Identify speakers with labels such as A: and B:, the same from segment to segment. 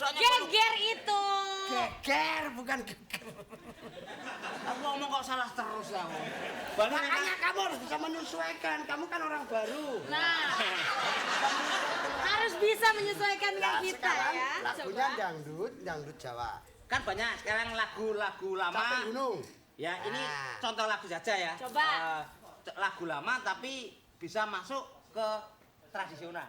A: soalnya
B: Geger itu.
C: Geger bukan geger.
A: aku ngomong kok salah terus aku.
C: Makanya kamu harus bisa menyesuaikan. Kamu kan orang baru.
B: Nah, harus bisa menyesuaikan dengan
C: Nah,
B: kita
C: sekarang
B: ya.
C: lagunya
B: Coba.
C: dangdut Jawa.
A: Kan banyak sekarang lagu-lagu lama.
C: Capek gunung.
A: Ya, ini
C: Nah.
A: contoh lagu saja ya.
B: Coba.
A: Lagu lama tapi bisa masuk ke tradisional.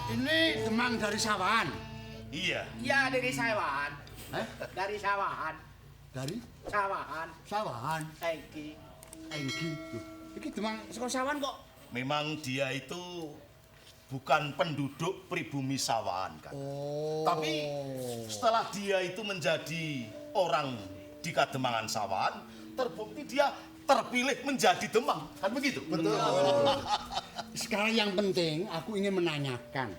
C: Ini demang dari sawan.
D: Iya.
A: Iya, dari sawan. Dari sawan.
C: Dari
A: Sawan.
C: sawan.
A: Engki.
C: Enggi. Loh, iki demang saka sawan kok.
D: Memang dia itu bukan penduduk pribumi Sawan kan.
C: Oh.
D: Tapi setelah dia itu menjadi orang di Kademangan Sawan, terbukti dia terpilih menjadi Demang. Kan begitu?
C: Betul. Sekarang yang penting aku ingin menanyakan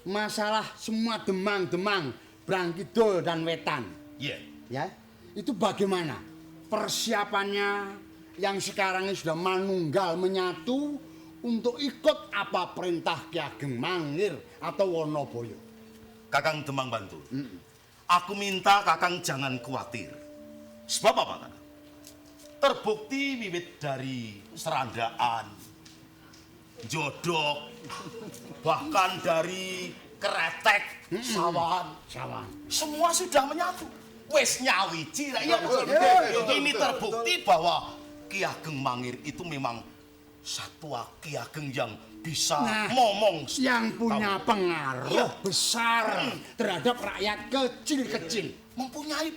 C: masalah semua demang-demang Brangkidul dan Wetan.
D: Iya.
C: Ya, itu bagaimana persiapannya yang sekarang ini sudah manunggal menyatu untuk ikut apa perintah Ki Ageng Mangir atau Wonoboyo.
D: Kakang Demang Bantul. Aku minta Kakang jangan khawatir. Sebab apa, Kakang? Terbukti wiwit dari serandaan, jodok, bahkan dari kretek, sawan, semua sudah menyatu. Wes nyawiji, ya. Ini terbukti bahwa Ki Ageng Mangir itu memang satu Ki Ageng yang bisa ngomong,
C: yang punya pengaruh besar terhadap rakyat kecil-kecil.
D: mempunyai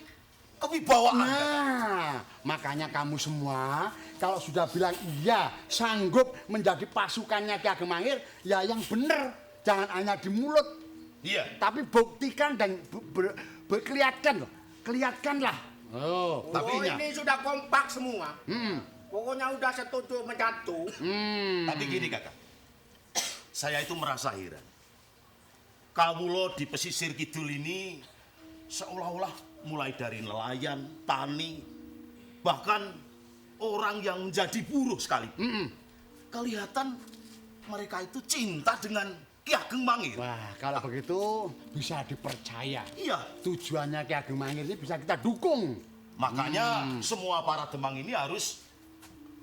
D: kewibawaan.
C: Nah, makanya kamu semua kalau sudah bilang iya sanggup menjadi pasukannya Ki Ageng Mangir, ya yang benar, jangan hanya di mulut,
D: Iya.
C: tapi buktikan dan kelihatan loh, kelihatkanlah. Oh,
A: Oh,
C: buktinya.
A: ini sudah kompak semua. Pokoknya udah setuju menyatu.
D: Tapi gini, Kakak. Saya itu merasa heran. Kawulo di pesisir kidul ini seolah-olah mulai dari nelayan, tani, bahkan orang yang menjadi buruh sekalipun. Kelihatan mereka itu cinta dengan Ki Ageng Mangir.
C: Wah, kalau begitu bisa dipercaya.
D: Iya,
C: Tujuannya Ki Ageng Mangir ini bisa kita dukung.
D: makanya semua para demang ini harus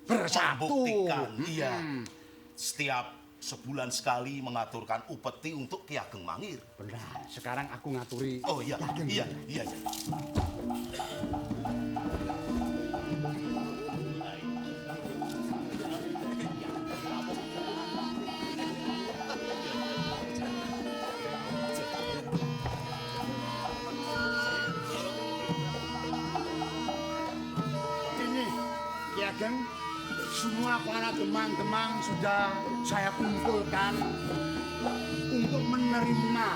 C: Bersatu.
D: membuktikan. Iya, setiap sebulan sekali mengaturkan upeti untuk Ki Ageng Mangir.
C: Benar, sekarang aku ngaturi.
D: Oh iya,
C: Ki Ageng
D: iya,
C: Mangir.
D: iya, iya.
C: Ini, Ki Ageng, semua para demang-demang sudah saya kumpulkan untuk menerima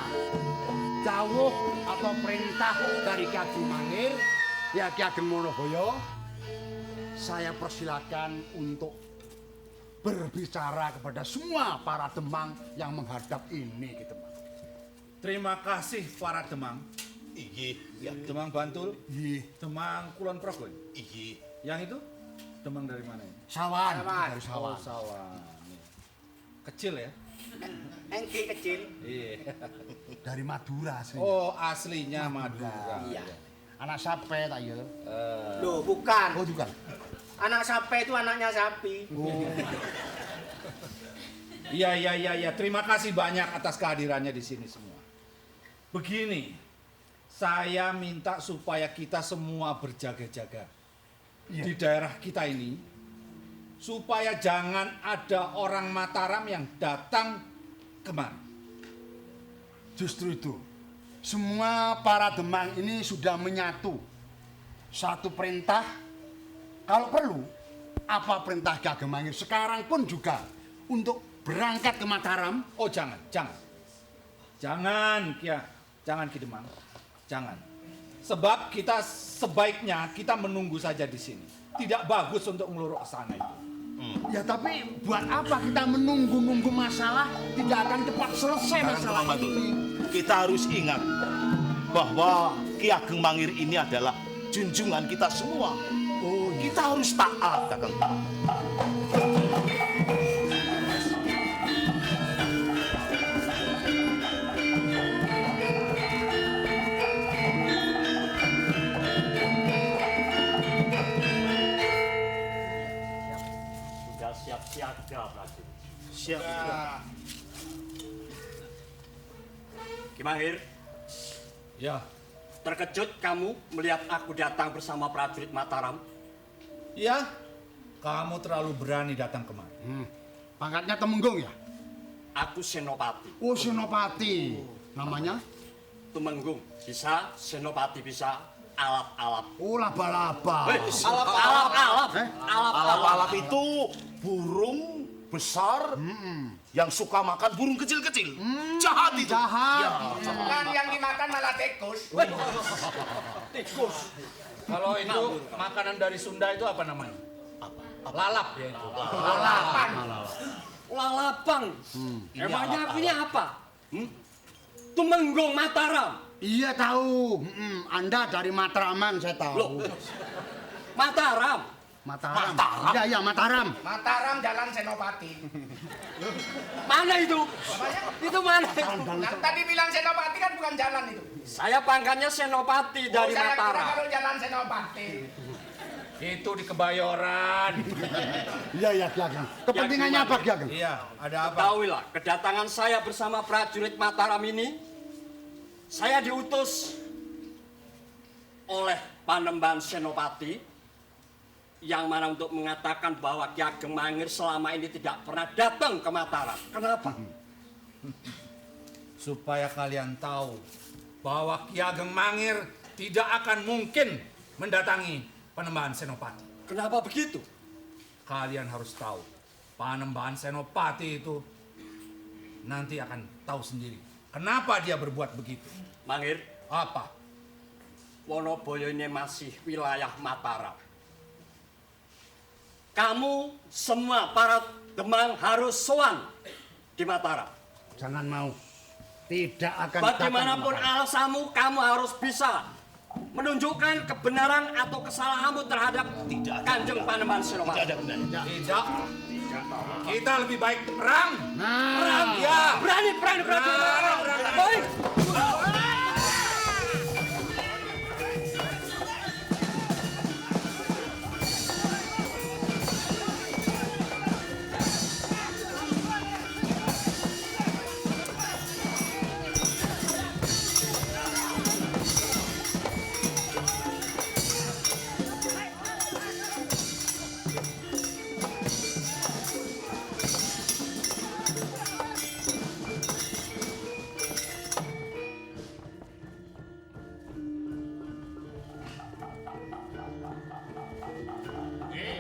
C: dawuh atau perintah dari Ki Ageng Mangir, ya Ki Ageng Wonoboyo. Saya persilakan untuk berbicara kepada semua para demang yang menghadap ini, gitu.
E: Terima kasih para demang.
D: Iya,
E: Demang Bantul,
C: Iya,
E: Demang Kulon Progo.
D: iya.
E: Yang itu demang dari mana ini?
C: sawan,
A: Sawan.
C: dari sawan.
E: Sawan. Kecil ya?
A: Engki kecil.
E: Iya.
C: Dari Madura sih.
E: Oh, aslinya Madura.
A: Iya.
C: Anak sape tak ya?
A: Loh, bukan.
C: Oh, bukan.
A: Anak sapi itu anaknya sapi.
E: Iya. Terima kasih banyak atas kehadirannya di sini semua. Begini, saya minta supaya kita semua berjaga-jaga di daerah kita ini, supaya jangan ada orang Mataram yang datang kemari.
C: Justru itu. Semua para demang ini sudah menyatu. Satu perintah, kalau perlu, apa perintah Ki Ageng Mangir sekarang pun juga untuk berangkat ke Mataram.
E: Oh jangan Ki Demang, jangan. Sebab kita sebaiknya kita menunggu saja di sini. Tidak bagus untuk ngeluruk ke sana itu.
C: Ya tapi buat apa kita menunggu-nunggu masalah tidak akan cepat selesai
D: Sekarang
C: masalah
D: Tukang Batu,
C: ini.
D: kita harus ingat bahwa Ki Ageng Mangir ini adalah junjungan kita semua. Oh, kita harus taat, Kakang.
F: Sudah siap siaga, prajurit.
D: Siap.
F: Ki Mahir,
E: Ya,
F: terkejut kamu melihat aku datang bersama prajurit Mataram?
E: ya, kamu terlalu berani datang kemari.
C: Pangkatnya Temenggung ya?
F: Aku Senopati.
C: Oh, Senopati. Namanya?
F: Tumenggung bisa, Senopati bisa, alap-alap.
C: Oh, laba-laba.
F: Alap-alap.
D: Alap-alap itu burung besar yang suka makan burung kecil-kecil. Jahat itu.
C: Jahat.
G: Bukan yang dimakan malah tikus.
F: Tikus.
E: Kalau itu makanan dari Sunda itu apa namanya? Lalap ya itu.
F: Lalapang. Emangnya artinya apa? Tumenggung Mataram.
C: Iya tahu. Anda dari Matraman saya tahu.
F: Mataram.
C: Mataram. Iya, Mataram.
G: Mataram Jalan Senopati.
F: Mana itu? Itu mana?
G: Yang tadi bilang Senopati kan bukan jalan itu.
F: Saya pangkatnya Senopati dari
G: Saya kira
F: Mataram.
G: kalau Jalan Senopati.
E: Itu di Kebayoran.
C: Iya, Ki Ageng. Kepentingannya apa, Ki Ageng?
E: Iya, ada apa?
F: Ketahuilah, kedatangan saya bersama prajurit Mataram ini, saya diutus oleh Panembahan Senopati, yang mana untuk mengatakan bahwa Ki Ageng Mangir selama ini tidak pernah datang ke Mataram. Kenapa?
E: Supaya kalian tahu bahwa Ki Ageng Mangir tidak akan mungkin mendatangi Panembahan Senopati.
F: Kenapa begitu?
E: Kalian harus tahu, Panembahan Senopati itu nanti akan tahu sendiri kenapa dia berbuat begitu.
F: Mangir,
E: Apa?
F: Wonoboyo ini masih wilayah Mataram. Kamu semua para Demang harus sowan di Mataram.
C: Jangan mau. Tidak akan
F: Bagaimanapun
C: datang.
F: alasanmu, kamu harus bisa menunjukkan kebenaran atau kesalahanmu terhadap Kanjeng Panembahan Senopati.
D: Tidak ada gunanya.
E: Tidak. Kita lebih baik perang.
F: Perang,
E: Ya.
F: berani. Baik.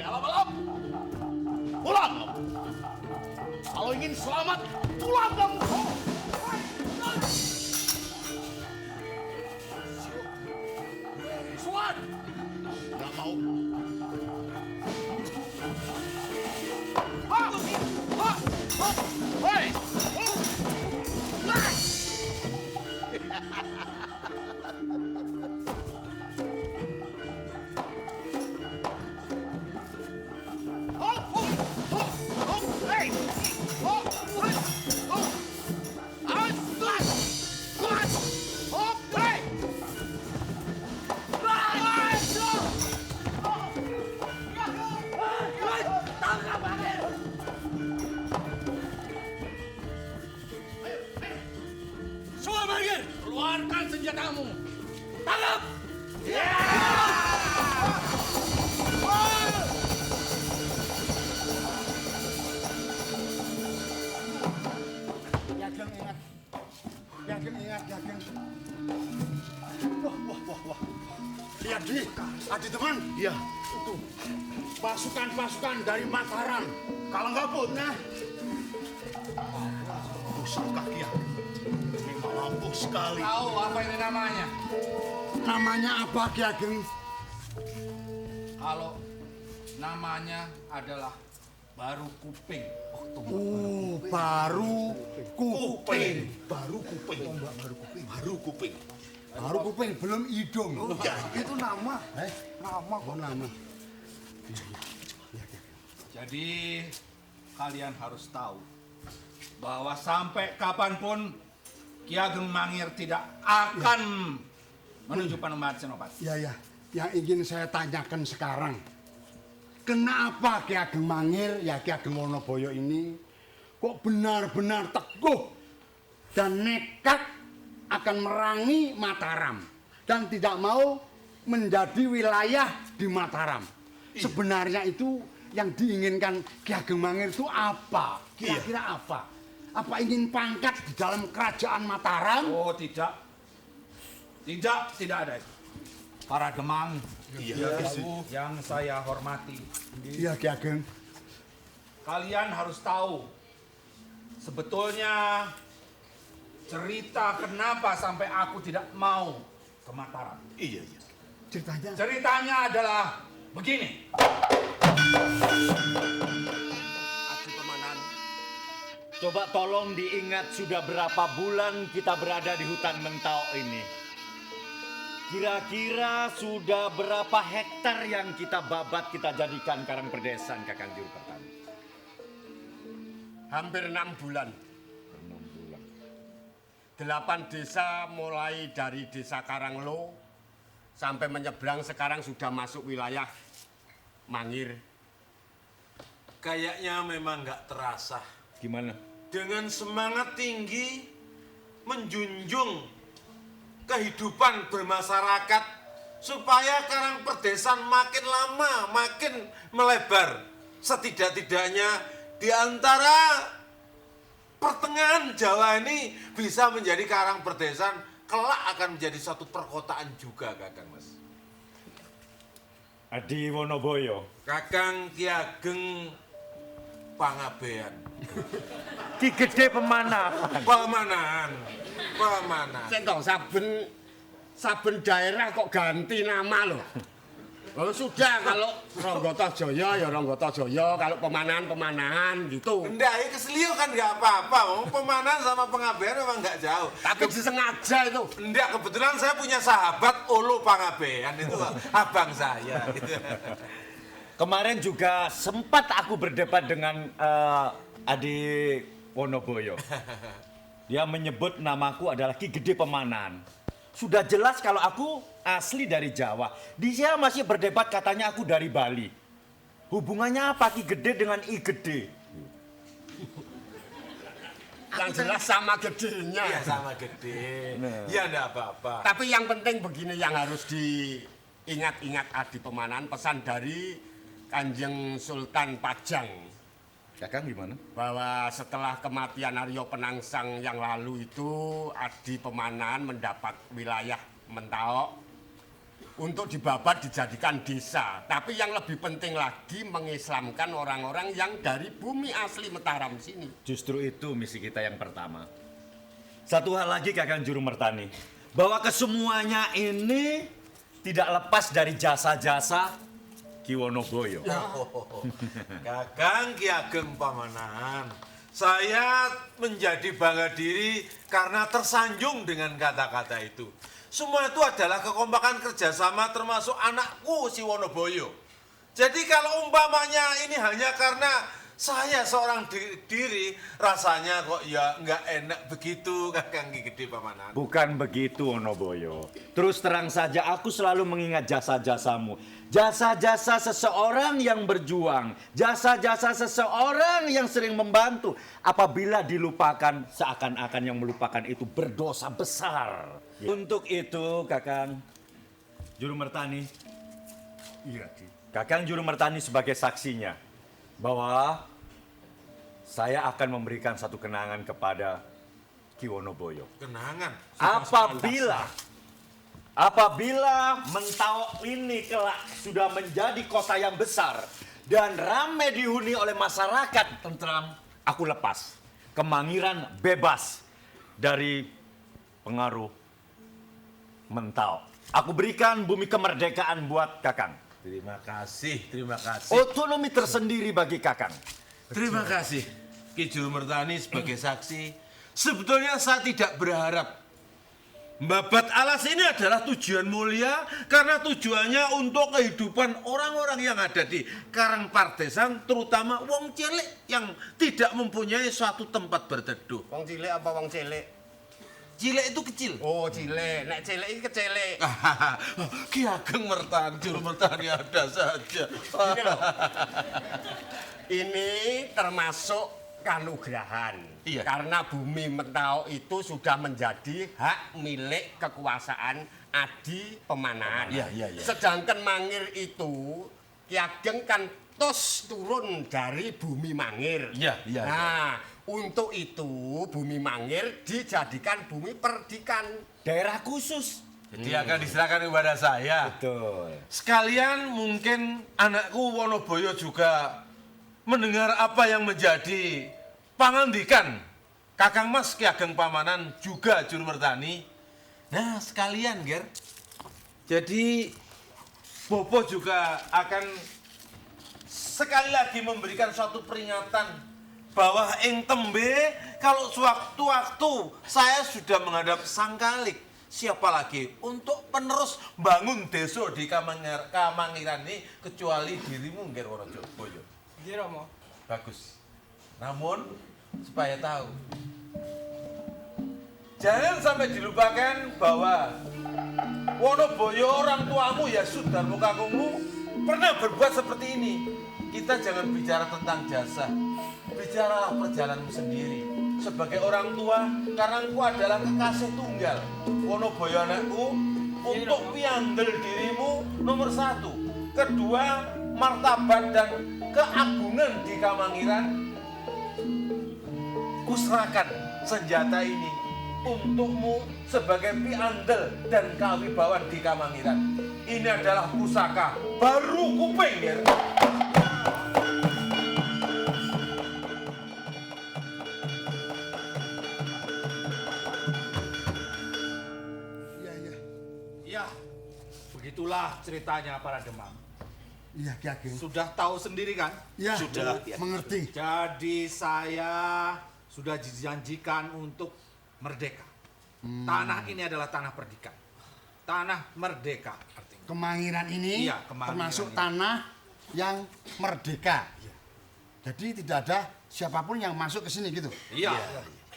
D: Alap-alap. Pulang. Kalau ingin selamat, pulang kamu. Suat. Nggak mau. Hei.
F: Semua Mangir,
E: Keluarkan senjatamu.
F: tangkap.
C: Ki Ageng ingat. Ki Ageng ingat, Ki Ageng. Wah. Lihat di, adik teman.
D: Iya.
C: Itu pasukan-pasukan dari Mataram.
D: Kalau nggak pun,
C: Nah,
D: pusaka Ki Ageng. Memang ampuh sekali.
E: Tahu apa ini namanya?
C: Namanya apa Ki Ageng?
E: Kalau namanya adalah baru kuping.
C: Oh, baru kuping.
D: Baru kuping. Baru kuping.
C: Baru kuping, belum hidung.
D: Oh, ya.
C: Itu nama. Nama kok nama.
E: Jadi kalian harus tahu bahwa sampai kapanpun Ki Ageng Mangir tidak akan menuju Panembahan Senopati.
C: Ya. Yang ingin saya tanyakan sekarang, kenapa Ki Ageng Mangir, ya Ki Ageng Wonoboyo ini kok benar-benar teguh dan nekat akan merangi Mataram dan tidak mau menjadi wilayah di Mataram. Sebenarnya itu yang diinginkan Ki Ageng Mangir itu apa? Kira-kira apa? Apa ingin pangkat di dalam kerajaan Mataram?
E: Oh tidak ada itu. Para Demang yang saya hormati,
C: Iya Ki Ageng.
E: kalian harus tahu sebetulnya cerita kenapa sampai aku tidak mau ke Mataram.
D: Iya.
C: Ceritanya?
E: Ceritanya adalah begini.
F: Adi Pemanan,
H: Coba tolong diingat sudah berapa bulan kita berada di hutan Mentau ini. Kira-kira sudah berapa hektar yang kita babat kita jadikan karang perdesan, Kakang Juru Pertani?
I: Hampir 6 bulan. 8 desa mulai dari desa Karanglo sampai menyeberang sekarang sudah masuk wilayah Mangir.
J: Kayaknya memang nggak terasa.
H: Gimana?
J: Dengan semangat tinggi menjunjung kehidupan bermasyarakat supaya karang perdesan makin lama makin melebar. Setidak-tidaknya di antara pertengahan Jawa ini bisa menjadi karang perdesan, kelak akan menjadi satu perkotaan juga, Kakang Mas.
H: Adi Wonoboyo.
J: Kakang Ki Ageng Pangabean.
H: Ki Gede Pemanahan.
J: Pemanahan.
I: Sing toh saben daerah kok ganti nama loh. Oh sudah, kalau Ronggotojoyo ya Ronggotojoyo, kalau Pemanahan gitu.
J: Enggak, ya keselio kan nggak apa-apa. Pemanahan sama Pangabean memang nggak jauh.
I: Tapi disengaja itu.
J: Enggak, kebetulan saya punya sahabat Olo Pangabean, itu abang saya. Gitu.
H: Kemarin juga sempat aku berdebat dengan Adi Wonoboyo. Dia menyebut namaku adalah Ki Gede Pemanahan. Sudah jelas kalau aku asli dari Jawa. Dia masih berdebat katanya aku dari Bali. Hubungannya apa Ki Gede dengan I Gede?
I: Yang jelas sama gedenya.
J: Iya, sama gede.
H: Nah.
J: Ya enggak apa-apa.
I: Tapi yang penting begini yang harus diingat-ingat Adi Pemanahan, pesan dari Kanjeng Sultan Pajang.
H: Kakang gimana?
I: Bahwa setelah kematian Aryo Penangsang yang lalu itu Adi Pemanahan mendapat wilayah Mentau untuk dibabat dijadikan desa. Tapi yang lebih penting lagi mengislamkan orang-orang yang dari bumi asli Mataram sini.
H: Justru itu misi kita yang pertama. Satu hal lagi Kakang Juru Mertani, bahwa kesemuanya ini tidak lepas dari jasa-jasa Ki Wonoboyo.
J: Kakang Ki Ageng Pamanahan, saya menjadi bangga diri karena tersanjung dengan kata-kata itu. Semua itu adalah kekompakan kerjasama termasuk anakku si Wonoboyo. Jadi kalau umpamanya ini hanya karena saya seorang diri, rasanya kok ya nggak enak begitu Kakang Ki Gede Pamanahan.
H: Bukan begitu Wonoboyo. Terus terang saja aku selalu mengingat jasa-jasamu. Jasa-jasa seseorang yang berjuang. Jasa-jasa seseorang yang sering membantu. Apabila dilupakan, seakan-akan yang melupakan itu berdosa besar. Untuk itu Kakang Juru Mertani.
I: Iya,
H: Kakang Juru Mertani sebagai saksinya. Bahwa saya akan memberikan satu kenangan kepada Ki Wonoboyo.
J: Kenangan.
H: Apabila Mentau ini kelak sudah menjadi kota yang besar dan ramai dihuni oleh masyarakat tentram, aku lepas. Kemangiran bebas. dari pengaruh Mentau. Aku berikan bumi kemerdekaan buat Kakang.
J: Terima kasih, terima kasih.
H: Otonomi tersendiri bagi Kakang.
J: Terima kasih, Ki Juru Mertani sebagai saksi. Sebetulnya saya tidak berharap. Membabat alas ini adalah tujuan mulia karena tujuannya untuk kehidupan orang-orang yang ada di Karangpardesan, terutama wong cilik yang tidak mempunyai suatu tempat berteduh.
I: Wong cilik apa wong cilik?
J: Cilik itu kecil.
I: Oh, cilik. Nek cilik iki kecilik.
J: Ki Ageng Mertani, Juru Mertani ada saja.
I: Ini loh. Ini termasuk kanugrahan.
J: Iya.
I: Karena bumi Mentau itu sudah menjadi hak milik kekuasaan Adi Pemanan.
J: Iya.
I: Sedangkan Mangir itu Ki Ageng kan tos turun dari bumi Mangir.
J: Iya.
I: Nah, untuk itu bumi Mangir dijadikan bumi perdikan.
H: Daerah khusus.
J: Jadi akan diserahkan kepada saya.
H: Betul.
J: Sekalian mungkin anakku Wonoboyo juga mendengar apa yang menjadi pangandikan Kakang Mas Ki Ageng Pamanan juga Juru Mertani. Nah sekalian Ger, jadi Bopo juga akan sekali lagi memberikan suatu peringatan bahwa ing tembe kalau sewaktu-waktu saya sudah menghadap Sang Kalik, siapa lagi untuk penerus bangun desa di Kamangiran ini kecuali dirimu Ger Wonoboyo.
G: Iya, Romo.
J: Bagus. Namun supaya tahu, jangan sampai dilupakan bahwa Wonoboyo orang tuamu ya Sudarmo kakungmu pernah berbuat seperti ini. Kita jangan bicara tentang jasa, bicaralah perjalananmu sendiri. Sebagai orang tua, karena engkau adalah kekasih tunggal Wonoboyo anakku, untuk piandel dirimu nomor 1. Kedua, martabat dan keagungan di Kamangiran. Kuserahkan senjata ini untukmu sebagai piandel dan kawibawan di Kamangiran. Ini adalah pusaka baru kuping ya.
E: Ya, begitulah ceritanya para Demang.
C: Iya, Ki Ageng.
E: Sudah tahu sendiri kan?
C: Ya,
D: Sudah.
C: mengerti.
E: Jadi saya sudah dijanjikan untuk merdeka. Tanah ini adalah tanah perdikan. Tanah merdeka artinya.
C: Kemangiran ini
E: Iya, Kemangiran
C: termasuk
E: ini.
C: tanah yang merdeka. Jadi tidak ada siapapun yang masuk ke sini gitu.
E: Iya,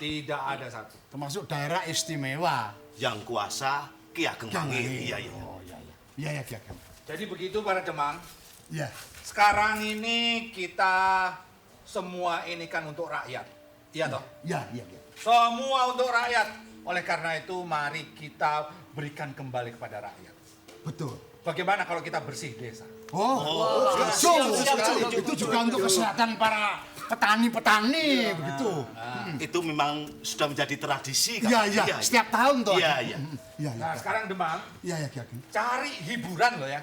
E: tidak ada satu.
C: Termasuk daerah istimewa.
D: Yang kuasa Ki Ageng Mangir. Iya.
C: Oh, iya, Ki Ageng.
E: Jadi begitu para Demang.
C: Iya.
E: Sekarang ini kita semua ini kan untuk rakyat. Iya toh?
C: Iya.
E: Semua untuk rakyat. Oleh karena itu mari kita berikan kembali kepada rakyat.
C: Betul.
E: Bagaimana kalau kita bersih desa?
C: Itu juga untuk kesehatan para petani-petani begitu.
D: Itu memang sudah menjadi tradisi.
C: Iya. Setiap tahun toh.
D: Iya.
C: Iya.
E: Nah sekarang Demang,
C: Iya, Ki Ageng.
E: cari hiburan loh ya.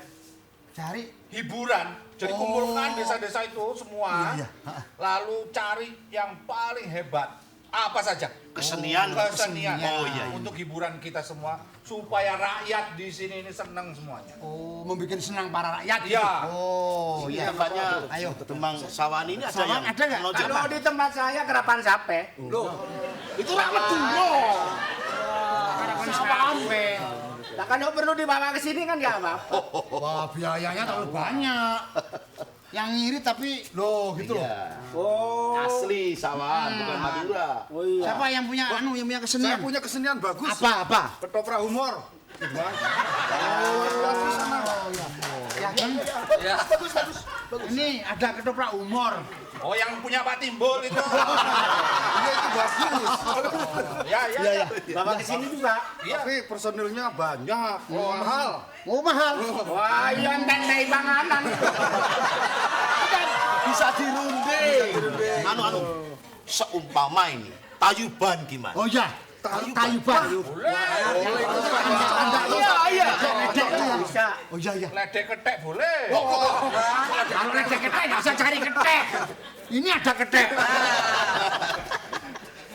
C: Cari
E: Hiburan. Jadi kumpulkan desa-desa itu semua.
C: Iya.
E: Lalu cari yang paling hebat. Apa saja?
D: Kesenian.
E: Kesenian.
D: Oh, iya.
E: Untuk hiburan kita semua. Supaya rakyat di sini ini senang semuanya.
C: membuat senang para rakyat.
E: Iya.
C: Gitu. Oh,
D: Ini
C: iya.
D: nampaknya
C: Ayo.
D: Demang Sawan ini ada
C: Sawan
D: yang
C: ada nggak?
D: menonjol.
G: Kalau di tempat saya kerapan sape.
C: Loh, itu rakyat dulu.
G: Kerapan sape. Nah kan perlu dibawa ke sini kan nggak apa-apa.
C: Wah, biayanya terlalu banyak. Yang ngirit tapi loh gitu loh.
D: Asli Sawan, bukan Madura.
C: Siapa yang punya yang punya kesenian?
G: Punya kesenian bagus.
C: Apa?
G: Ketoprak humor.
C: Ya kan?
G: Bagus.
C: Ini ada ketoprak humor.
E: Oh yang punya Pak Timbul itu.
G: Iya itu bagus.
E: Ya.
G: Bawa ke sini juga. Tapi personilnya banyak. Mahal.
C: Oh, mahal.
G: Wah, yang tandai panganan.
D: Bisa dirunde. Anu. Seumpama ini tayuban gimana?
C: Oh iya. Tayuban.
G: Iya.
C: Bisa. Oh iya.
E: Ledek ketek boleh.
C: Kalau ledek ketek nggak usah cari ketek. Ini ada ketek.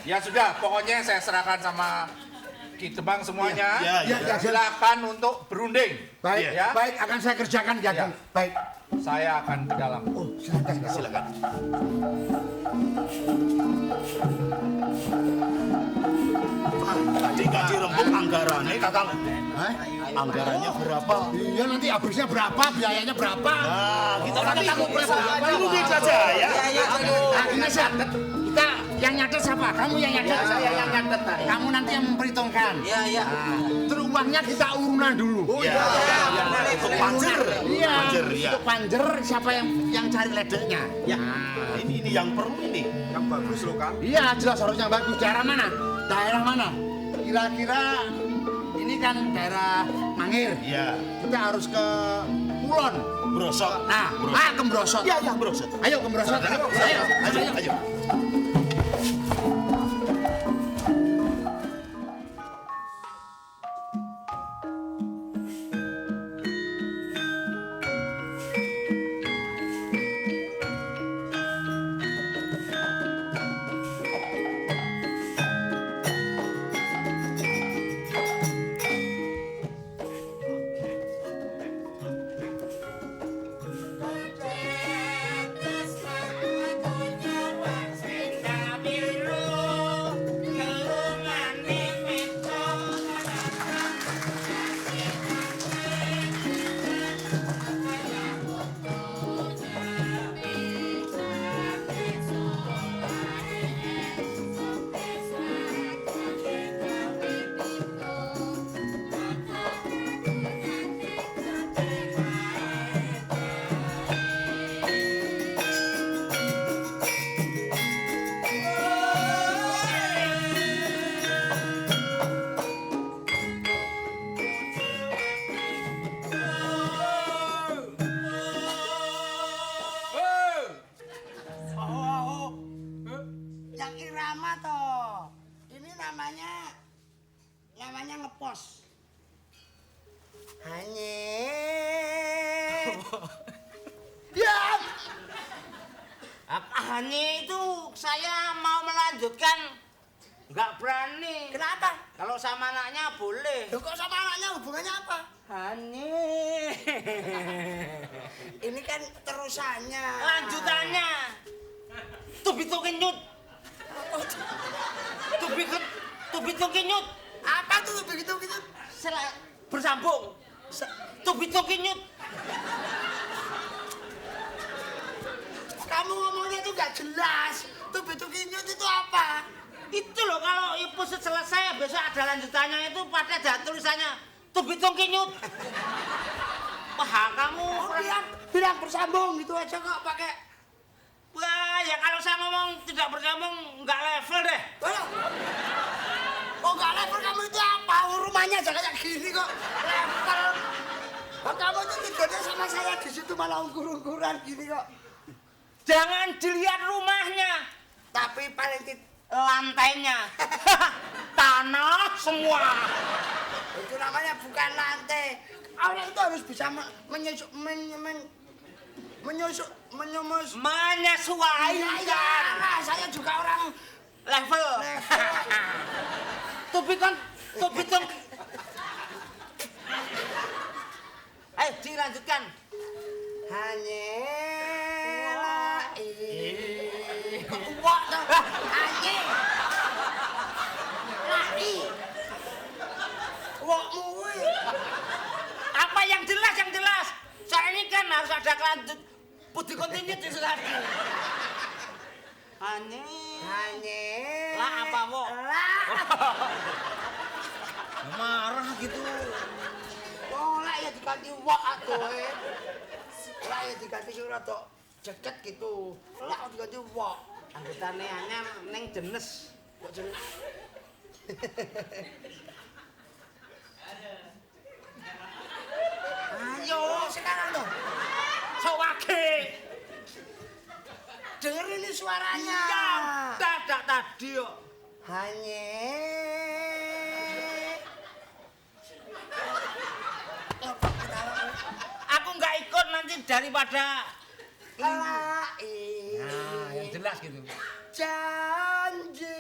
E: Ya sudah, pokoknya saya serahkan sama Ki Demang semuanya.
C: Ya.
E: Silakan untuk berunding.
C: Baik,
E: ya.
C: baik akan saya kerjakan Ki Ageng.
E: Ya.
C: Baik.
E: Saya akan ke dalam.
C: Oh, silakan.
D: Tadi gaji rembuk anggarannya Kakang.
C: Hah?
D: Anggarannya berapa?
C: Iya nanti habisnya berapa, biayanya berapa?
D: Nah, kita
C: Nanti
D: tanggung
C: berapa?
D: Ini saja ya.
C: Nah, gini Sat. Kita yang nyatet siapa? Kamu yang nyatet.
G: Saya yang nyatet tadi.
C: Kamu nanti yang memperhitungkan.
A: Iya.
C: Terus uangnya kita urunan dulu.
D: Iya. Untuk panjer.
C: Iya.
D: Panjer, ya.
C: Untuk panjer siapa yang cari ledeknya?
D: Ya. Ini yang perlu ini.
G: Yang bagus loh, Kang.
C: Iya, jelas harusnya bagus. Daerah mana? Daerah mana? Kira-kira ini kan daerah Mangir.
D: Iya.
C: Kita harus ke Kulon.
D: Brosot.
C: Nah, ke Brosot.
D: Iya, Brosot.
C: Ayo ke Brosot.
D: Ayo.
G: Yang irama toh. Ini namanya ngepos. Diam.
A: Hanya itu saya mau melanjutkan. Nggak berani.
G: Kenapa?
A: Kalau sama anaknya boleh.
G: Loh, kok sama anaknya hubungannya apa?
A: Hani.
G: Ini kan terusannya.
A: Lanjutannya. Tubi-tubi nyut. Tubi-tubi nyut.
G: Apa tuh begitu?
A: Bersambung. Tubi-tubi nyut.
G: Kamu ngomongnya tuh gak jelas. Tuh nyut itu apa?
A: Itu loh kalau ibu selesai besok ada lanjutannya itu pada ada tulisannya tubi-tubi nyut. Wah kamu.
G: Oh, bilang bersambung gitu aja kok pakai.
A: Wah ya kalau saya ngomong tidak bersambung nggak level deh.
G: Kok nggak level kamu itu apa? Rumahnya aja kayak gini kok level. Oh, kamu itu tidurnya sama saya di situ malah ungkur-ungkuran gini kok.
A: Jangan dilihat rumahnya,
G: tapi paling
A: lantainya tanah semua.
G: Itu namanya bukan lantai. Orang itu harus bisa menyesuaikan. Iya, saya juga orang
A: level. Tubi-tubi. Ayo dilanjutkan.
G: Hanyalah
A: apa yang jelas? Saya ini kan harus ada kelanjut. Budi kontinu di lagi. Hanya. Lah apa wo? Marah gitu.
G: Oh lah ya diganti wak atuh. Lah ya diganti rada ceket gitu. Lah diganti wak.
A: Anggotane anyar ning jenes.
G: Kok jenes? Ayo sekarang dong.
A: Sewake.
G: Denger ini suaranya.
A: Dadak tadi yo. Aku nggak ikut nanti daripada
G: yang
A: jelas gitu.
G: Janji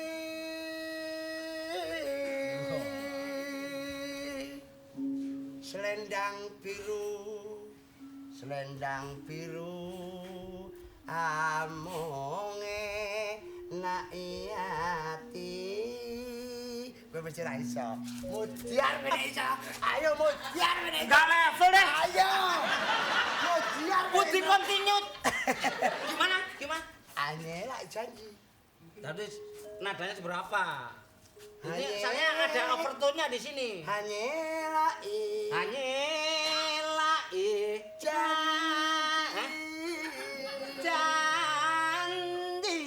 G: selendang biru amonge nak ati. Gue mesti ra iso. Mudiar meneh iso. Ayo mudiar meneh.
A: Enggak level deh.
G: Ayo. Mudiar.
A: Putih continue. Gimana?
G: Ane lah janji.
A: Tadi nadanya seberapa? Ini
G: Hanye.
A: saya ada overtone-nya di sini.
G: Hanyelai
A: Janji.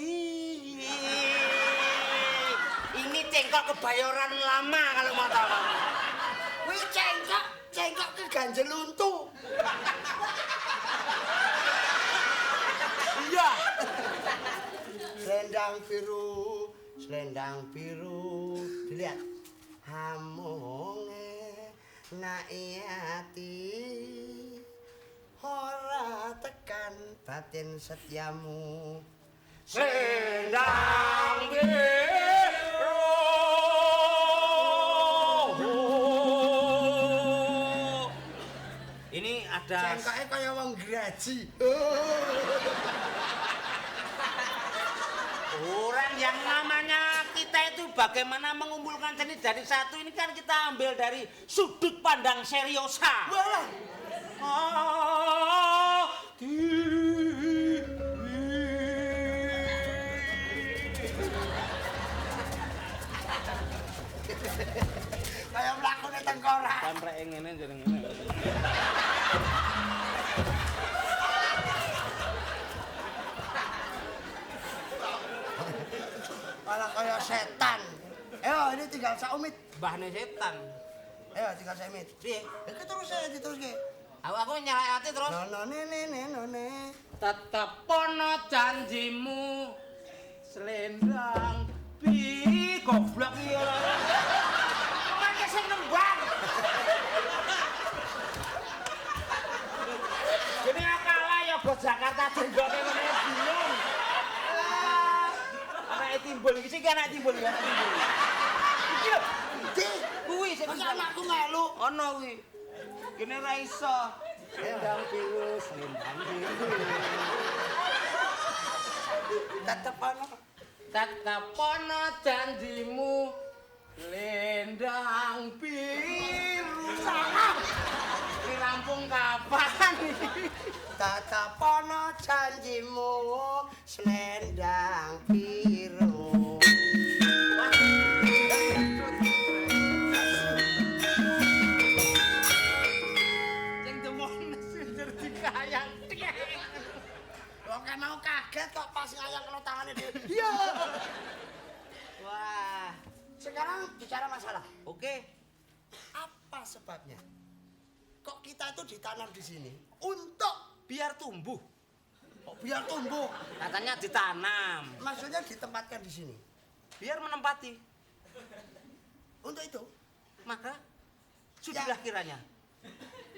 A: Ini cengkok kebayoran lama kalau mau tahu.
G: Wih cengkok ke ganjel untu.
A: Iya.
G: Selendang biru, dilihat. Hamonge naiyati, ora tekan batin setiamu.
A: Selendang biru. Ini ada
G: Cengkoknya kaya wong graji.
A: orang yang namanya kita itu bagaimana mengumpulkan jenis dari satu ini kan kita ambil dari sudut pandang seriosa.
G: Walah. Kayak mlakune tengkorak.
A: Sampai ngene jadi ngene.
G: Malah kayak setan. Ayo ini tinggal saumit.
A: Mbahne setan.
G: Ayo tinggal saumit.
A: Piye?
G: Iki terus saya diteruske.
A: Aku nyalek ati terus.
G: No ne.
A: Tetep ono janjimu selendang goblok iki ora. Pakai sing nembang. Gini kalah ya bos Jakarta jenggone ngene bingung. Anak timbul iki sing anak timbul ya. Iki lho. Kuwi sing
G: anakku melu.
A: Ono kuwi. Gini ra iso. Selendang biru. Tetep ono janjimu selendang biru. Salah. Di Lampung kapan?
G: Tetep ono janjimu selendang biru.
A: Sing demone sindir dikayang.
G: Wong kan mau kaget kok pas ngayang kena tangane dhewe. Iya.
A: Wah,
G: Sekarang bicara masalah.
A: oke.
G: Apa sebabnya? Kok kita itu ditanam di sini untuk
A: Biar tumbuh.
G: biar tumbuh.
A: Katanya ditanam.
G: Maksudnya ditempatkan di sini.
A: Biar menempati.
G: Untuk itu,
A: Maka sudahlah kiranya.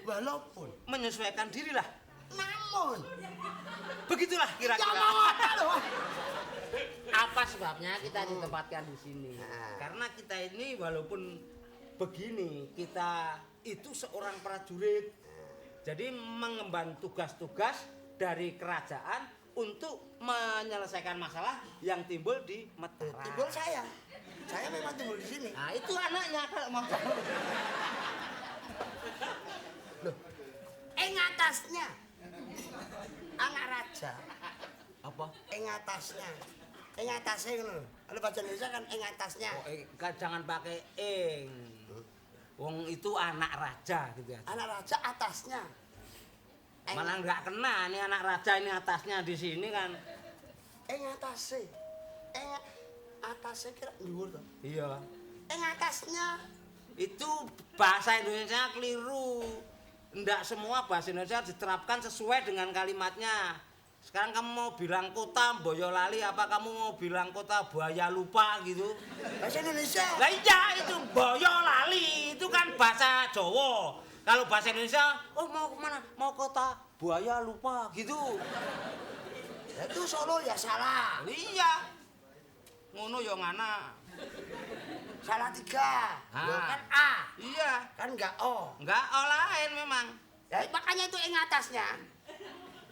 G: walaupun
A: Menyesuaikan dirilah.
G: namun
A: Begitulah
G: ya
A: kira-kira.
G: mau apa loh?
A: Apa sebabnya kita ditempatkan di sini?
G: Nah.
A: Karena kita ini walaupun begini, kita itu seorang prajurit. Jadi mengemban tugas-tugas dari kerajaan untuk menyelesaikan masalah yang timbul di Mataram.
G: Timbul saya. Saya memang timbul di sini.
A: Nah, itu anaknya kalau mau tahu.
G: Loh, atasnya anak raja.
A: Apa?
G: Atasnya. Atasnya ngono. Kalau bahasa Indonesia kan atasnya.
A: Oh, jangan pakai ing. Wong itu anak raja gitu ya.
G: Anak raja atasnya.
A: Malah nggak kena nih anak raja ini atasnya di sini kan.
G: Atasnya. Atasnya kira dhuwur to.
A: Iya.
G: Atasnya.
A: Itu bahasa Indonesia keliru. Nggak semua bahasa Indonesia diterapkan sesuai dengan kalimatnya. Sekarang kamu mau bilang kota Boyolali apa kamu mau bilang kota Buaya Lupa gitu?
G: Bahasa Indonesia.
A: Lah iya itu Boyolali itu kan bahasa Jawa. Kalau bahasa Indonesia, oh mau kemana? Mau kota Buaya Lupa gitu.
G: Itu Solo ya salah.
A: Iya. Ngono ya ngana.
G: Salah 3. Loh,
A: Ah.
G: kan A.
A: Iya,
G: Kan enggak O.
A: enggak lain memang.
G: Ya, makanya itu ing atasnya.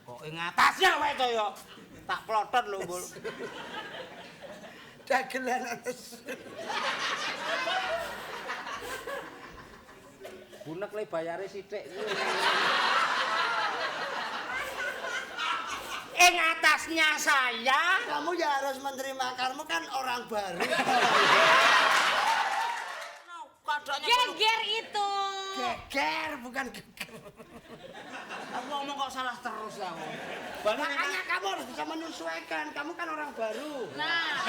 A: Kok ing atasnya wae to yo. Tak plotot lho, Bul.
G: Dagelan atas.
A: Bunek le bayare sithik kuwi. Ing atasnya saya.
G: Kamu ya harus menerima, kamu kan orang baru.
A: Kadangnya
B: Geger itu.
G: Geger, bukan geger.
A: aku ngomong kok salah terus aku.
G: Makanya kamu harus bisa menyesuaikan. Kamu kan orang baru.
B: Nah,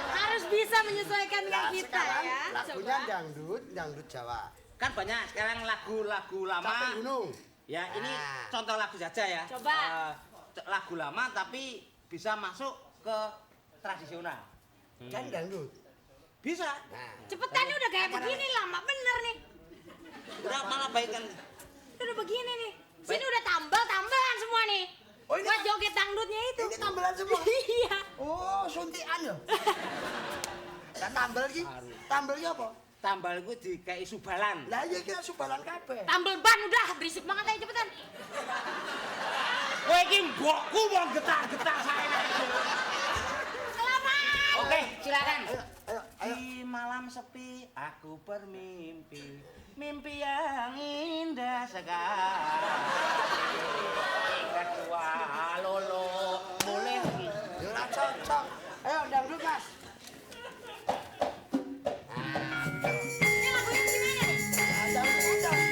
B: harus bisa menyesuaikan dengan
G: Nah,
B: kita
G: sekarang
B: ya.
G: lagunya
B: Coba.
G: dangdut Jawa.
A: Kan banyak sekarang lagu-lagu lama.
G: Capek gunung.
A: Ya, ini
G: Nah.
A: contoh lagu saja ya.
B: Coba.
A: Lagu lama tapi bisa masuk ke tradisional.
G: Kan dangdut.
A: Bisa.
G: Nah,
B: Cepetan udah kayak begini lama bener nih.
A: Udah malah baik kan.
B: Udah begini nih. Sini udah tambahan semua nih.
G: Oh, ini
B: Buat joget dangdutnya itu.
G: ini tambelan semua.
B: Iya.
G: Oh, suntikan ya. Dan tambel iki, tambelnya apa?
A: Tambal gue dikei subalan.
G: Lah iya kira subalan kabeh.
B: Tambel ban udah berisik banget aja cepetan.
A: Kowe iki mbokku mau getar-getar saya.
B: Selamat.
A: Oke, silakan.
G: Ayo.
A: Di malam sepi aku bermimpi, mimpi yang indah sekali. Kedua lolo boleh.
G: Ya ora cocok. Ayo dangdut, Mas.
B: Ini lagunya gimana nih?
G: Dangdut aja.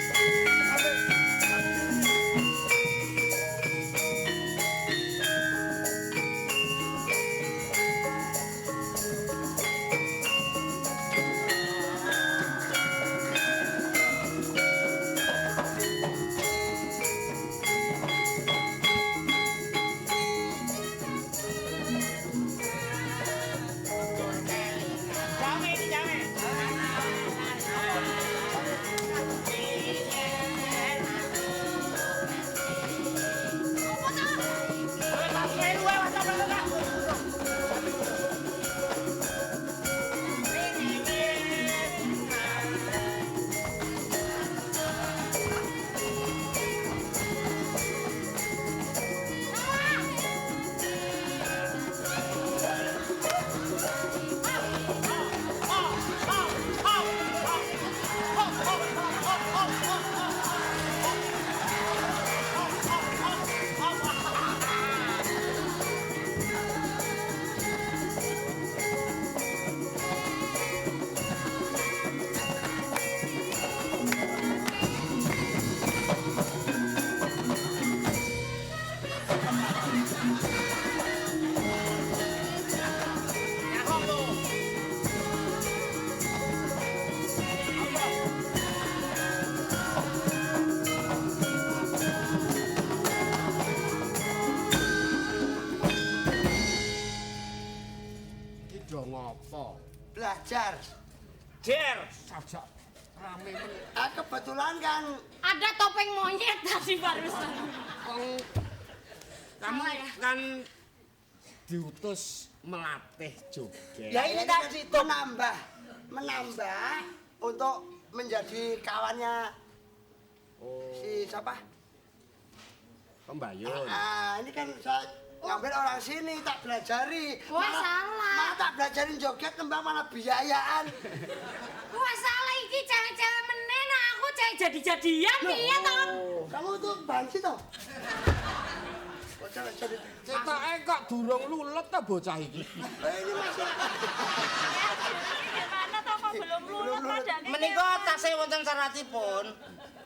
G: Belajar.
A: Jer.
I: Sajak rame men.
G: Kebetulan kan
B: Ada topeng monyet tadi barusan.
I: Kamu
B: Salah ya?
I: kan diutus melatih joget.
G: ya ini tadi menambah untuk menjadi kawannya si siapa?
I: Pembayun.
G: Ini kan saya ngambil orang sini tak belajari.
B: Wah, salah.
G: Malah tak belajarin joget kembang malah biayaan.
B: Wah salah iki cewek-cewek menen aku cewek jadi-jadian piye toh?
G: Kamu tuh banci toh? Kok cewek-cewek?
I: Cetake kok durung lulet ta bocah iki.
G: Ini masih
B: Gimana toh kok belum lulus padane?
A: Menika tasih wonten syaratipun.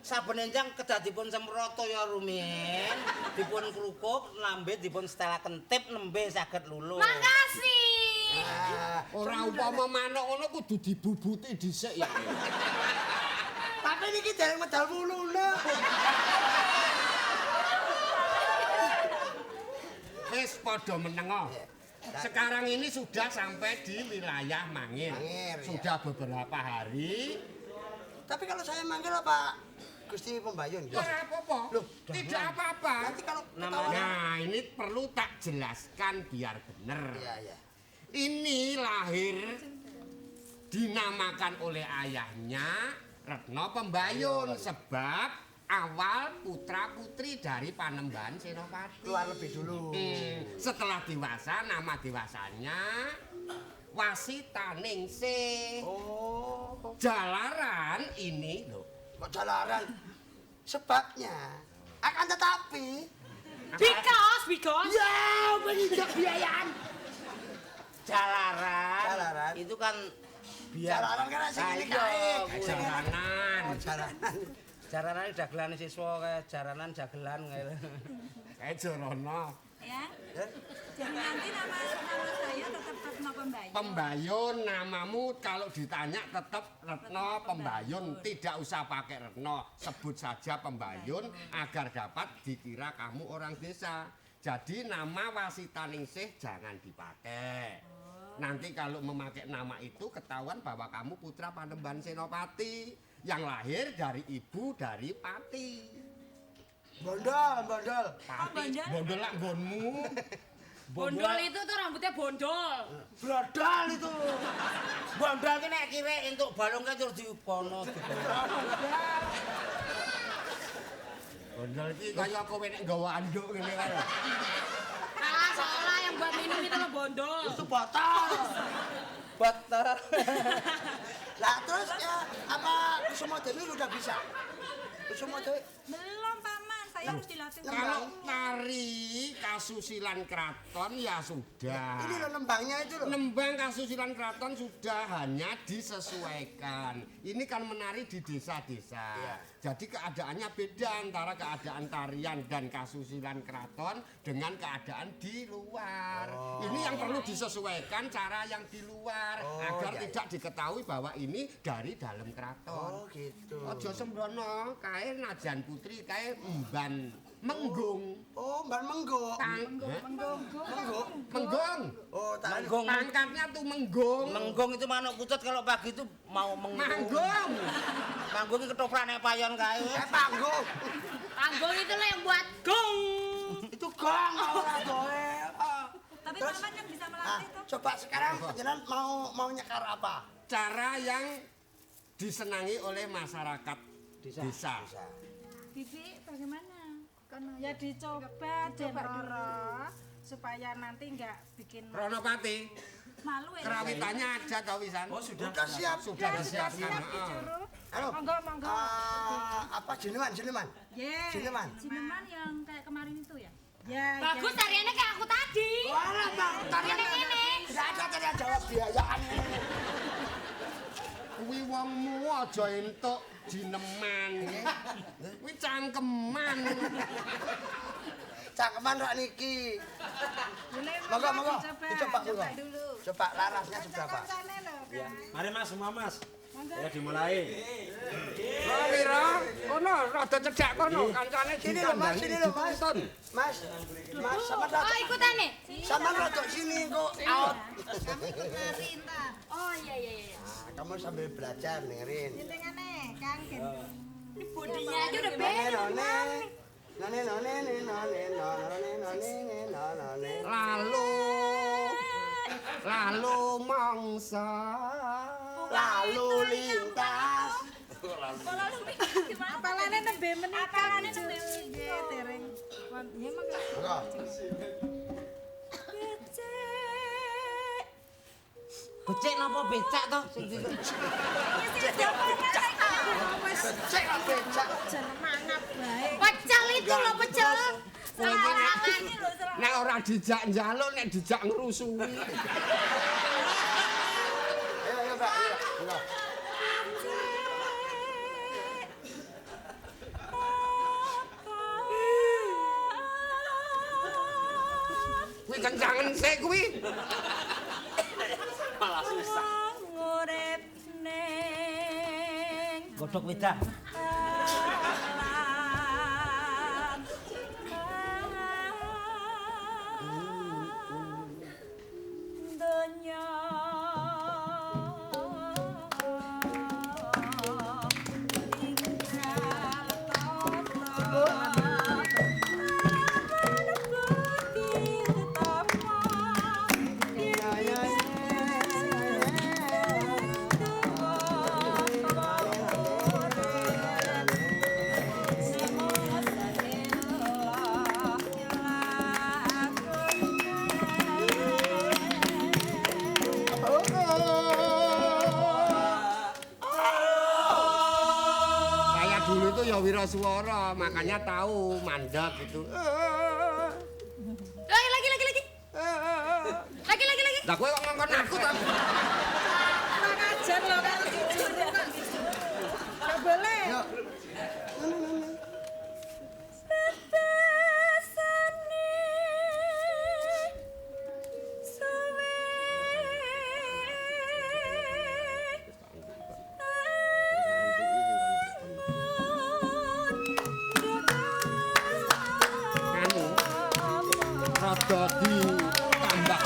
A: Saben enjang kedadipun semproto ya rumiyin, dipun klukup, lambe dipun setelaken tip nembe saged lulus.
B: Makasih.
I: Ora umpama manuk ngono kudu dibubuti dhisik ya.
G: tapi ini dereng medal mulune.
I: Wis padha menengo. Sekarang ini sudah sampai di wilayah Mangir.
G: Mangir,
I: Sudah beberapa hari.
G: Tapi kalau saya manggil apa? Gusti Pembayun.
I: Ya apa-apa.
G: Loh,
I: Tidak apa-apa.
G: Nanti kalau ketahuan.
I: Nah, ini perlu tak jelaskan biar bener.
G: Iya, iya.
I: Ini lahir dinamakan oleh ayahnya Retno Pembayun sebab awal putra-putri dari Panembahan Senopati.
G: Keluar lebih dulu.
I: Setelah dewasa, nama dewasanya Wasitaningsih.
G: Oh.
I: Jalaran ini loh.
G: Kok jalaran? Sebabnya akan tetapi
B: Because
G: ya penginjak biayaan.
A: Jalaran. Itu kan biar
G: Jalaran kan sing ini
A: Ayo,
G: kae.
I: Jalanan.
G: Jalanan.
A: jaranan dagelane siswa kayak jaranan jagelan kayak.
I: Kayak Jorono.
K: Ya. Jadi nanti nama saya tetap Retno Pembayun.
I: Pembayun namamu kalau ditanya tetap Retno Pembayun, tidak usah pakai Retno, sebut saja Pembayun agar dapat dikira kamu orang desa. Jadi nama Wasitaningsih jangan dipakai. Nanti kalau memakai nama itu ketahuan bahwa kamu putra Panembahan Senopati yang lahir dari ibu dari Pati.
G: Bondol.
I: Pati, bondol lah nggonmu.
B: Bondol itu tuh rambutnya bondol.
A: Brodol itu. Bondol ki nek kire entuk balungke terus diupono.
I: Bondol iki kaya kowe nek nggawa anduk ngene kae.
B: Ah, seolah yang buat minum itu lo bondol.
G: Itu botol.
A: Botol.
G: Lah terus ya apa Kusumo Dewi udah bisa? Kusumo Dewi
K: Belum Paman, saya harus dilatih.
I: Kalau tari kasusilan keraton ya sudah.
G: ini loh lembangnya itu loh.
I: Nembang kasusilan keraton sudah hanya disesuaikan. Ini kan menari di desa-desa.
G: Iya.
I: Jadi keadaannya beda antara keadaan tarian dan kasusilan keraton dengan keadaan di luar. Ini yang perlu disesuaikan cara yang di luar agar
G: iya,
I: tidak diketahui bahwa ini dari dalam keraton.
G: Oh gitu.
I: Aja sembrono, kae najan putri kae emban menggung.
G: Oh, Mbak Menggo.
I: Menggung.
G: Oh, tak
A: Manggung.
I: Pangkatnya tuh menggung.
A: Menggong itu manuk kutut kalau pagi itu mau
I: Manggung.
A: Manggung itu ketoprak nek payon kae.
G: panggung.
B: Panggung itu lo yang buat gong.
G: Itu gong ora doe.
K: Tapi
G: Terus?
K: Paman yang bisa
G: Nah,
K: melatih tuh.
G: coba sekarang panjenengan mau nyekar apa?
I: Cara yang disenangi oleh masyarakat desa.
K: Bibi bagaimana?
L: Ya dicoba Roro supaya nanti nggak bikin
I: Ronopati,
K: Malu ya.
I: kerawitannya aja tau wisan.
G: Oh, sudah siap.
I: Sudah disiapkan.
L: disuruh.
G: Halo.
L: Monggo.
G: Apa jenengan?
L: Yeah.
G: Jenengan.
K: Cineman yang kayak kemarin itu ya?
L: Ya.
B: Bagus tariannya kayak aku tadi.
G: Walah, Bang.
B: Ini.
G: Tidak ada tadi jawab biayaan.
I: Kuwi wongmu aja entuk jineman. Kuwi cangkeman.
G: Cangkeman rak niki. Monggo. Dicoba dulu. Coba larasnya seberapa?
F: Mari Mas, semua Mas. Ya dimulai.
I: Wira, kono rada cedhak kono, kancane
G: Sini loh, Mas. Mas, sama
B: Oh,
G: rada.
B: ikutan nih.
G: Sama rada sini kok out.
K: Kami ikut nari ntar.
B: Oh iya.
G: Nah, kamu sambil belajar dengerin.
K: Tintingannya, Kang.
B: Ini bodinya aja udah beda.
I: Lalu mangsa
G: Lalu lintas.
L: Apalane nembe menika.
K: Apalane nembe
L: Nggih, dereng. Ya monggo.
G: Monggo.
A: Becek napa becak to sing
G: Becek lah becak.
L: Jeneng mangap bae.
B: Pecel itu loh pecel. Selawangan.
I: nek ora dijak njaluk nek dijak ngrusui.
G: Ayo, Mbak. Monggo.
I: Kuwi kencangen sik kuwi.
F: Malah susah.
K: Ngurip ning
A: godhok wedah.
K: donya
I: dulu itu ya Wiraswara, makanya tahu mandek gitu.
B: Lagi.
I: Lah kowe kok ngongkon aku ta?
L: Kurang ajar loh kan. Gak boleh.
I: Rada ditambah.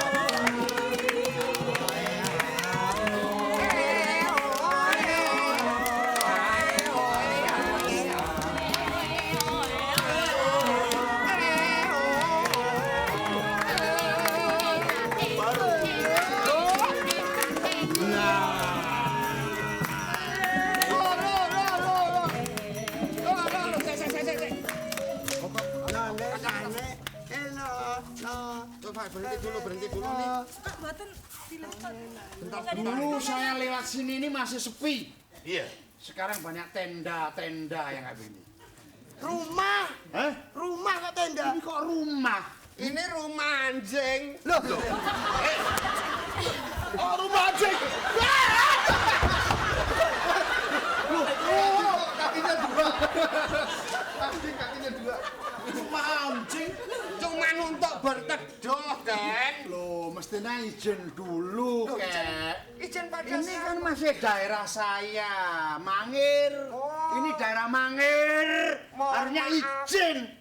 I: Berhenti dulu nih.
L: Pak, mboten dilepon.
C: Dulu saya lewat sini ini masih sepi.
D: Iya.
C: Sekarang banyak tenda-tenda yang kayak begini.
G: Rumah.
C: Hah?
G: Rumah kok tenda.
C: Ini kok rumah?
I: Ini rumah anjing.
G: Loh.
C: Oh, rumah anjing. Kakinya dua. Kakinya dua. Rumah anjing.
I: Cuman untuk berteduh, Ken.
C: Loh, mestinya izin dulu, Kek.
I: Izin pada
C: Ini kan masih daerah saya, Mangir. Ini daerah Mangir. Harusnya izin.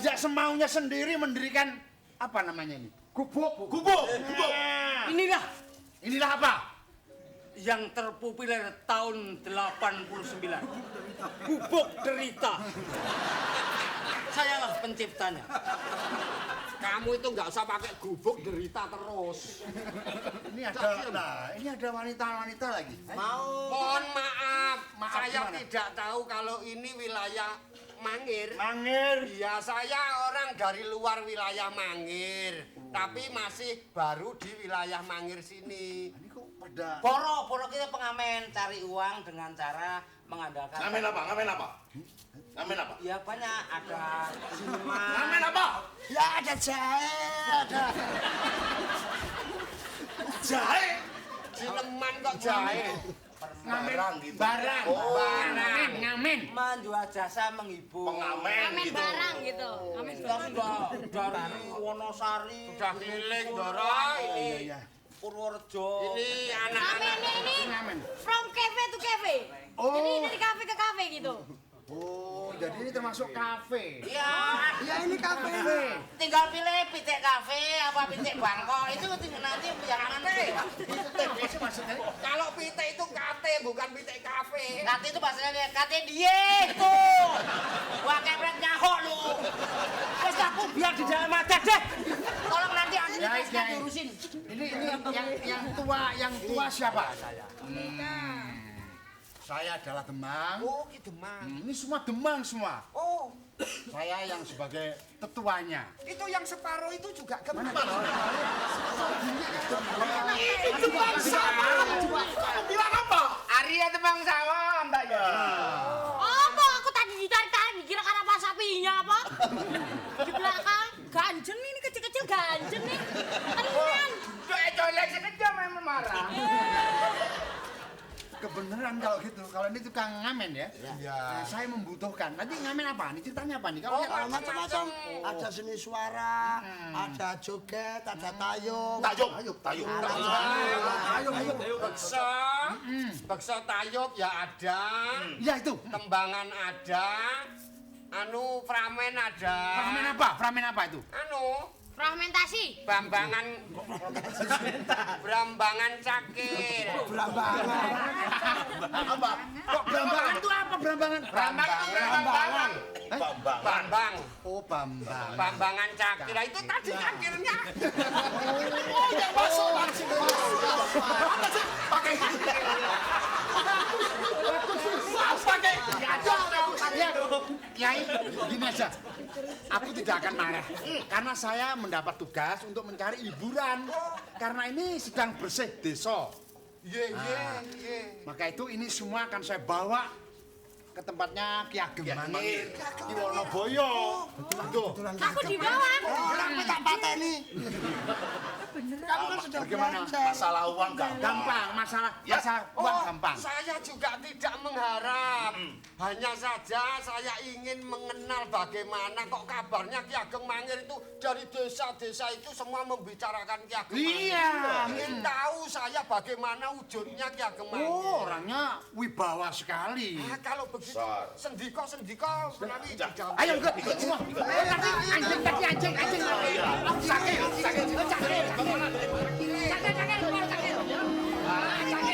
C: Tidak semaunya sendiri mendirikan apa namanya ini? Gubuk. Inilah apa?
A: Yang terpopuler tahun 89. Gubuk derita. Sayalah penciptanya.
I: Kamu itu nggak usah pakai gubuk derita terus.
C: Ini ada wanita-wanita lagi.
I: Mohon maaf, saya
C: gimana?
I: tidak tahu kalau ini wilayah Mangir.
C: Mangir.
I: Iya, saya orang dari luar wilayah Mangir, tapi masih baru di wilayah Mangir sini.
C: Ini kok pada
A: Poro kita pengamen cari uang dengan cara mengandalkan.
D: Ngamen apa? Ngamen apa?
A: Ya banyak, ada siluman.
D: Ngamen apa?
G: Ya ada jahe, ada.
C: jahe.
I: Cileman kok jahe.
D: Barang gitu.
C: Barang. Ngamen.
A: Menjual jasa menghibur.
B: Ngamen barang gitu. Ngamen
A: Kita sudah dari Wonosari.
I: Sudah keliling, Doro. Ini
A: Purworejo.
I: ini anak-anak.
B: Ngamen ini
C: Ngamen.
B: from cafe to cafe.
C: Oh.
B: Jadi dari kafe ke kafe gitu.
C: Oh, jadi ini termasuk kafe.
A: Iya.
G: Ya ini kafe.
A: Tinggal pilih pitik kafe apa pitik Bangkok itu nanti yang mana?
I: Kalau pitik itu kate, bukan pitik kafe.
A: Nanti itu bahasanya kate dia tuh. Wah kepret nyahok lu. Terus aku biar di dalam aja deh. Tolong nanti aku diurusin.
C: Ini yang tua siapa? Saya. Saya adalah Demang.
I: Oh, ki Demang.
C: Ini semua Demang semua.
I: Oh,
C: Saya yang sebagai tetuanya.
I: itu yang separuh itu juga Demang.
C: Itu bangsa. Bilang apa?
A: Arya Demang Sawah, Mbak ya.
B: Oh, kok aku tadi ditarik-tarik dikira karapan sapinya apa? Di belakang ganjen ini kecil-kecil ganjen nih. Tenan.
A: Colek sekejap memang marah.
C: Kebenaran kalau gitu. Kalau ini tukang ngamen ya.
G: Iya.
C: Nah, saya membutuhkan. Nanti ngamen apa? Ini ceritanya apa nih? Kalau
G: Kalau macam-macam, ada seni suara, ada joget, ada tayung.
D: Tayung.
I: Bekso tayub ya ada.
C: ya itu.
I: Tembangan ada. Anu pramen ada.
C: Pramen apa itu?
I: Anu
B: Fragmentasi.
I: Brambangan cakir.
C: Apa? Kok Brambangan itu apa Brambangan?
I: Bambang.
C: Oh, Bambang.
I: Bambangan cakir. Nah, itu tadi cakirnya.
C: Oh, yang masuk langsung. Apa sih? Pakai. Pakai. Kiai, gini aja. Aku tidak akan marah. Karena saya mendapat tugas untuk mencari hiburan. Karena ini sedang bersih desa.
I: Iya.
C: Maka itu ini semua akan saya bawa ke tempatnya Ki Ageng Mangir di Wonoboyo.
B: Aku di bawah.
G: Orang tak pateni. Kamu kan sudah
C: Bagaimana?
D: Masalah uang
C: Gampang, masalah uang gampang.
I: Saya juga tidak mengharap. Hanya saja saya ingin mengenal bagaimana kok kabarnya Ki Ageng Mangir itu dari desa-desa itu semua membicarakan Ki Ageng Mangir.
C: Iya.
I: Ingin tahu saya bagaimana wujudnya Ki Ageng Mangir.
C: Oh, orangnya wibawa sekali.
I: Nah, kalau begitu sendiko menawi dijawab.
C: Ayo ikut semua. Anjing tadi anjing. Sakit. Sakit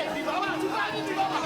C: di bawah juga di bawah.